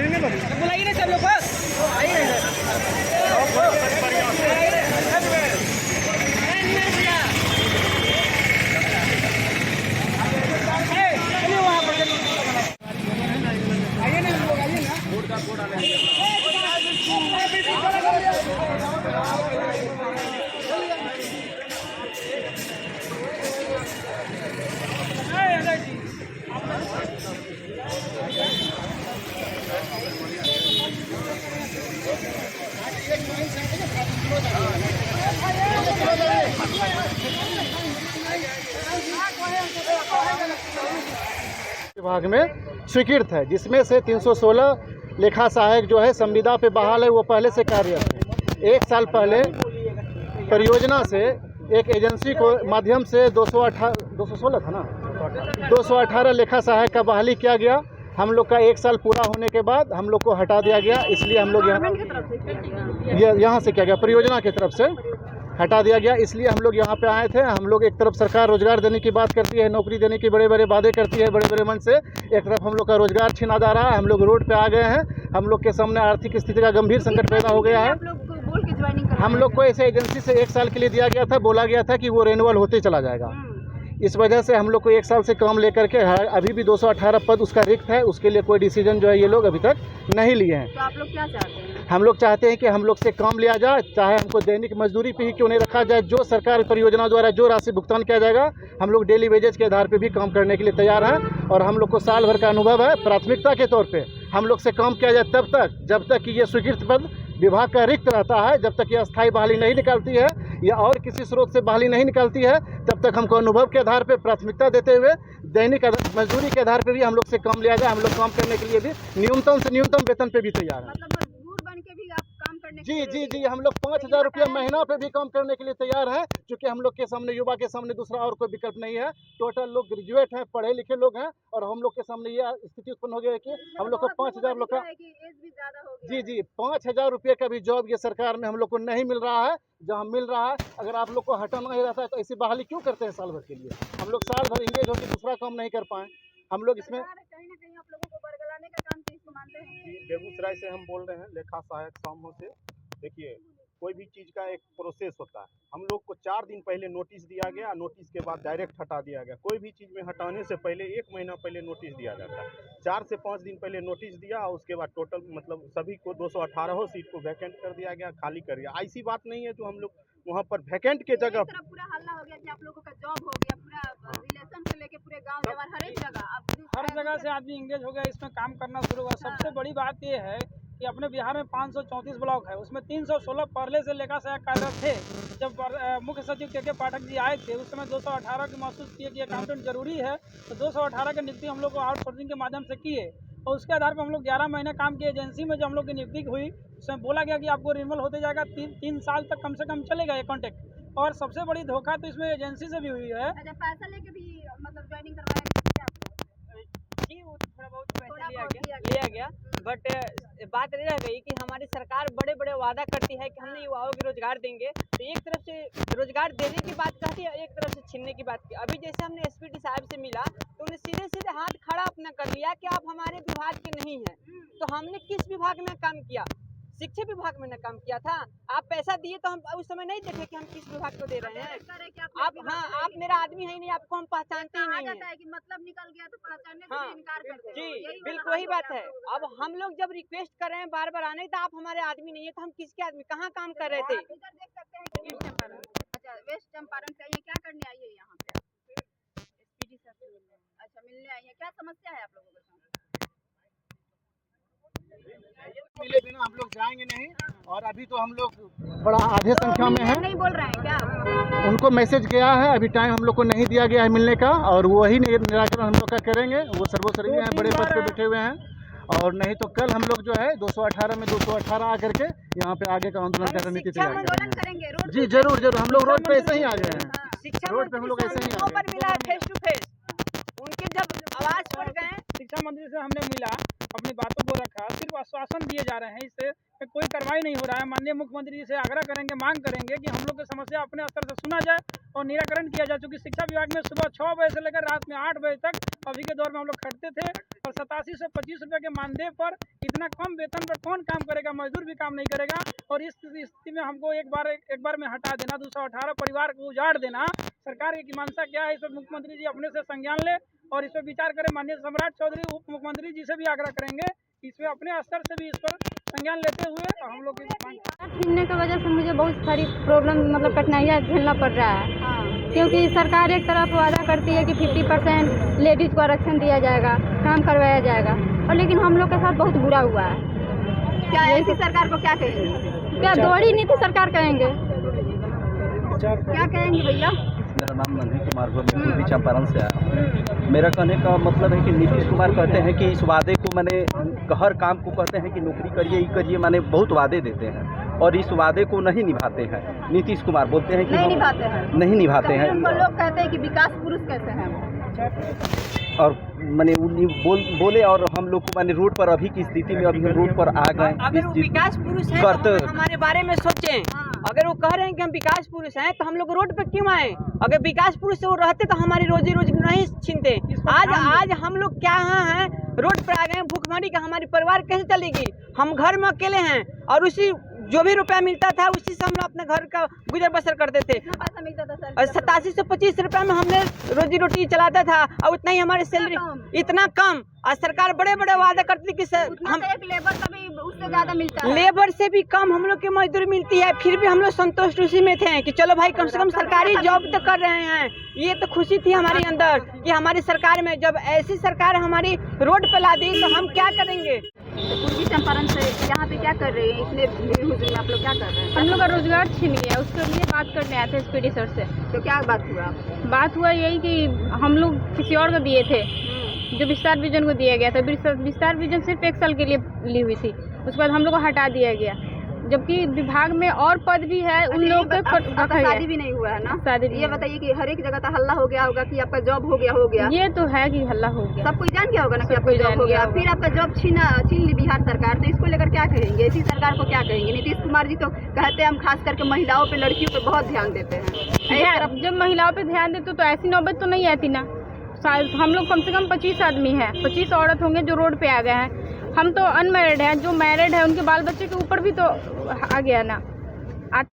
बुलाइए ना सब लोग विभाग में स्वीकृत है, जिसमें से 316 लेखा सहायक जो है संविदा पे बहाल है, वो पहले से कार्यरत है। एक साल पहले परियोजना से एक एजेंसी को माध्यम से 218 था ना, 218 लेखा सहायक का बहाली किया गया। हम लोग का एक साल पूरा होने के बाद हम लोग को हटा दिया गया, इसलिए हम लोग यहाँ से किया गया, परियोजना की तरफ से हटा दिया गया, इसलिए हम लोग यहाँ पे आए थे। हम लोग एक तरफ सरकार रोजगार देने की बात करती है, नौकरी देने की बड़े बड़े वादे करती है बड़े बड़े मन से, एक तरफ हम लोग का रोजगार छीना जा रहा है। हम लोग रोड पे आ गए हैं, हम लोग के सामने आर्थिक स्थिति का गंभीर संकट पैदा हो गया है। हम लोग को ऐसे एजेंसी से एक साल के लिए दिया गया था, बोला गया था कि वो रेन्यूअल होते चला जाएगा। इस वजह से हम लोग को एक साल से काम लेकर के अभी भी 218 पद उसका रिक्त है, उसके लिए कोई डिसीजन जो है ये लोग अभी तक नहीं लिए हैं। तो आप लोग क्या चाहते हैं? हम लोग चाहते हैं कि हम लोग से काम लिया जाए, चाहे हमको दैनिक मजदूरी पे ही क्यों नहीं रखा जाए, जो सरकार परियोजना द्वारा जो राशि भुगतान किया जाएगा हम लोग डेली वेजेज के आधार पे भी काम करने के लिए तैयार हैं। और हम लोग को साल भर का अनुभव है, प्राथमिकता के तौर पे हम लोग से काम किया जाए तब तक जब तक कि ये स्वीकृत पद विभाग का रिक्त रहता है, जब तक ये अस्थायी बहाली नहीं निकालती है या और किसी स्रोत से बहाली नहीं निकालती है, तब तक हमको अनुभव के आधार पे प्राथमिकता देते हुए दैनिक मजदूरी के आधार पे भी हम लोग से काम लिया जाए। हम लोग काम करने के लिए भी न्यूनतम से न्यूनतम वेतन पे भी तैयार हैं। मतलब मजदूर बन के भी आप काम करने जी, हम लोग 5,000 रुपया महीना पे भी काम करने के लिए तैयार हैं, क्योंकि हम लोग के सामने युवा के सामने दूसरा और कोई विकल्प नहीं है। टोटल लोग ग्रेजुएट हैं, पढ़े लिखे लोग हैं, और हम लोग के सामने ये स्थिति उत्पन्न हो गई है कि हम लोग को 5,000 लोग का जी 5,000 रुपये का भी जॉब ये सरकार में हम लोग को नहीं मिल रहा है। जहाँ मिल रहा है, अगर आप लोग को हटाना ही रहता है तो ऐसी बहाली क्यों करते हैं साल भर के लिए? हम लोग साल भर इंगेज होकर दूसरा काम नहीं कर पाए। हम लोग इसमें कहीं ना कहीं आप लोगों को बरगलाने का काम किसको मानते हैं? बेगूसराय से हम बोल रहे हैं, लेखा सहायक समूह से। देखिए, कोई भी चीज़ का एक प्रोसेस होता है। हम लोग को 4 दिन पहले नोटिस दिया गया, नोटिस के बाद डायरेक्ट हटा दिया गया। कोई भी चीज़ में हटाने से पहले 1 महीना पहले नोटिस दिया जाता है। 4 से 5 दिन पहले नोटिस दिया, और उसके बाद टोटल मतलब सभी को 218 सीट को वैकेंट कर दिया गया, खाली कर दिया। ऐसी बात नहीं है जो हम लोग वहाँ पर वैकेंट के जगह पूरा हल्ला हो गया कि आप लोगों का जॉब हो गया, पूरा रिलेशन से लेके पूरे गांव जवार हर एक जगह हर जगह से आदमी इंगेज हो गया, इसमें काम करना शुरू हुआ। सबसे बड़ी बात ये है कि अपने बिहार में 534 ब्लॉक है, उसमें 316 पहले से लेखा सहायक कार्यरत थे। जब मुख्य सचिव के पाठक जी आए थे, उस समय 218 की महसूस किए कि अकाउंटेंट जरूरी है, तो 218 की नियुक्ति हम लोग को आउटसोर्सिंग के माध्यम से किए, और उसके आधार पर हम लोग 11 महीने काम किए। एजेंसी में जब हम लोग की नियुक्ति हुई, उसमें बोला गया कि आपको रिन्यूअल होते जाएगा, 3 साल तक कम से कम चलेगा ये कॉन्ट्रैक्ट। और सबसे बड़ी धोखा तो इसमें एजेंसी से भी हुई है। अच्छा, पैसा लेके भी मतलब ज्वाइनिंग करवाया जी, वो थोड़ा बहुत पैसा लिया गया, बट बात रह गई कि हमारी सरकार बड़े बड़े वादा करती है कि हमने युवाओं को रोजगार देंगे, तो एक तरफ से रोजगार देने की बात कहती है, एक तरफ से छीनने की बात की। अभी जैसे हमने एसपीडी साहब से मिला तो उन्हें सीधे सीधे हाथ खड़ा अपना कर लिया कि आप हमारे विभाग के नहीं हैं। तो हमने किस विभाग में काम किया? शिक्षा विभाग में न काम किया था। आप पैसा दिए तो हम उस समय नहीं देखे कि हम किस विभाग को दे रहे हैं। आप मेरा आदमी है ही नहीं, आपको हम पहचानते ही नहीं है कि मतलब निकल गया तो पहचानने हाँ, से इनकार करते हैं। जी बिल्कुल वही बात है। अब हम लोग जब रिक्वेस्ट कर रहे हैं बार बार आने, तो आप हमारे आदमी नहीं है, तो हम किसके आदमी कहाँ काम कर रहे थे? इधर देख सकते हैं कि वेस्ट चंपारण, अच्छा वेस्ट चंपारण से आइए, क्या करने आई है यहाँ पे? एसपीडी सर से मिलने। अच्छा, मिलने आई है, क्या समस्या है आप लोगों के साथ? मिले बिना हम लोग जाएंगे नहीं, और अभी तो हम लोग बड़ा आधे संख्या में हैं। नहीं बोल रहे हैं क्या? उनको मैसेज गया है, अभी टाइम हम लोग को नहीं दिया गया है मिलने का, और वही निराकरण हम लोग का करेंगे। वो सर्वोच्च हैं, बड़े पद पे बैठे हुए हैं, और नहीं तो कल हम लोग जो है 218 में 218 आकर के यहाँ पे आगे का आंदोलन का रणनीति तैयार करेंगे। जी जरूर, हम लोग रोड पे ऐसे ही आ गए हैं। शिक्षा रोड पे हम लोग ऐसे ही आ गए। मिला फेस टू फेस, उनके जब आवाज सुन गए, शिक्षा मंत्री से हमने मिला, अपनी बातों को रखा, सिर्फ आश्वासन दिए जा रहे हैं, इससे कोई कार्रवाई नहीं हो रहा है। माननीय मुख्यमंत्री जी से आग्रह करेंगे, मांग करेंगे कि हम लोग की समस्या अपने स्तर से सुना जाए और निराकरण किया जाए। चूँकि शिक्षा विभाग में सुबह 6 बजे से लेकर रात में 8 बजे तक अभी के दौर में हम लोग खटते थे, और 87 से 25 रुपये के मानदेय पर इतना कम वेतन पर कौन काम करेगा? मजदूर भी काम नहीं करेगा। और इस स्थिति में हमको एक बार में हटा देना, 218 परिवार को उजाड़ देना, सरकार की मंशा क्या है? इस पर मुख्यमंत्री जी अपने से संज्ञान ले और इस पर विचार करें। माननीय सम्राट चौधरी उप मुख्यमंत्री जी से भी आग्रह करेंगे इस पर अपने स्तर से भी इस पर संज्ञान लेते हुए हम लोग छीनने की वजह से मुझे बहुत सारी प्रॉब्लम मतलब कठिनाइयाँ झेलना पड़ रहा है, क्योंकि सरकार एक तरफ वादा करती है कि 50% लेडीज को आरक्षण दिया जाएगा, काम करवाया जाएगा, और लेकिन हम लोग के साथ बहुत बुरा हुआ है। क्या ऐसी सरकार को क्या कहेंगे? क्या दोहरी नीति सरकार कहेंगे? क्या कहेंगे भैया? मेरा नाम नंदी कुमार पूर्वी चंपारण से आया। मेरा कहने का मतलब है कि नीतीश कुमार कहते हैं कि इस वादे को मैंने हर काम को कहते हैं कि नौकरी करिए, ये करिए, माने बहुत वादे देते हैं और इस वादे को नहीं निभाते हैं। नीतीश कुमार बोलते हैं कि नहीं निभाते हैं। उनको लोग कहते हैं कि विकास पुरुष कैसे हैं, और मैंने बोले और हम लोग को मैंने रोड पर अभी की स्थिति में अभी हम रोड पर आ गए। अगर वो विकास पुरुष है तो हमारे बारे में सोचें। अगर वो कह रहे हैं कि हम विकास पुरुष हैं तो हम लोग रोड पे क्यों आए? अगर विकास पुरुष से वो रहते तो हमारी रोजी नहीं छीनते। आज हम लोग क्या हैं, रोड पर आ गए, भूखमरी का हमारी परिवार कैसे चलेगी? हम घर में अकेले हैं और उसी जो भी रुपया मिलता था उसी से हम लोग अपने घर का गुजर बसर करते थे। पैसा मिलता था सर? और 87 से 25 रुपये में हमने रोजी रोटी चलाता था और उतना ही हमारी सैलरी, इतना कम। और सरकार बड़े बड़े वादा करती थी कि हम एक लेबर का भी उससे ज्यादा मिलता है, लेबर से भी कम हम लोग की मजदूरी मिलती है, फिर भी हम लोग संतुष्ट उसी में थे कि चलो भाई कम से कम सरकारी जॉब तो कर रहे हैं। ये तो खुशी थी हमारे अंदर कि हमारी सरकार में जब ऐसी सरकार हमारी रोड पे ला दी तो हम क्या करेंगे। पूर्वी चंपारण से यहाँ पे क्या कर रहे हैं? इतने भीड़ में आप लोग क्या कर रहे हैं? हम लोग का रोजगार छीन गया, उसके लिए बात करने आए थे SPD सर से। तो क्या बात हुआ? बात हुआ यही कि हम लोग किसी और को दिए थे, जो विस्तार विजन को दिया गया था। विस्तार विजन सिर्फ 1 साल के लिए ली हुई थी, उसके बाद हम लोग को हटा दिया गया, जबकि विभाग में और पद भी है उन लोगों के। शादी भी नहीं हुआ है ना? शादी ये बताइए कि हर एक जगह तो हल्ला हो गया होगा कि आपका जॉब हो गया। ये तो है कि हल्ला हो गया, सब कोई जान गया होगा ना कि आपका जॉब हो गया, फिर आपका जॉब छीन ली बिहार सरकार। तो इसको लेकर क्या कहेंगे? इसी सरकार को क्या कहेंगे? नीतीश कुमार जी तो कहते हैं हम खास करके महिलाओं पे, लड़कियों पे बहुत ध्यान देते हैं। जब महिलाओं पे ध्यान देते तो ऐसी नौबत तो नहीं आती ना। हम लोग कम से कम 25 आदमी हैं, 25 औरत होंगे जो रोड पे आ गए हैं। हम तो अनमैरिड हैं, जो मैरिड है उनके बाल बच्चे के ऊपर भी तो आ गया ना।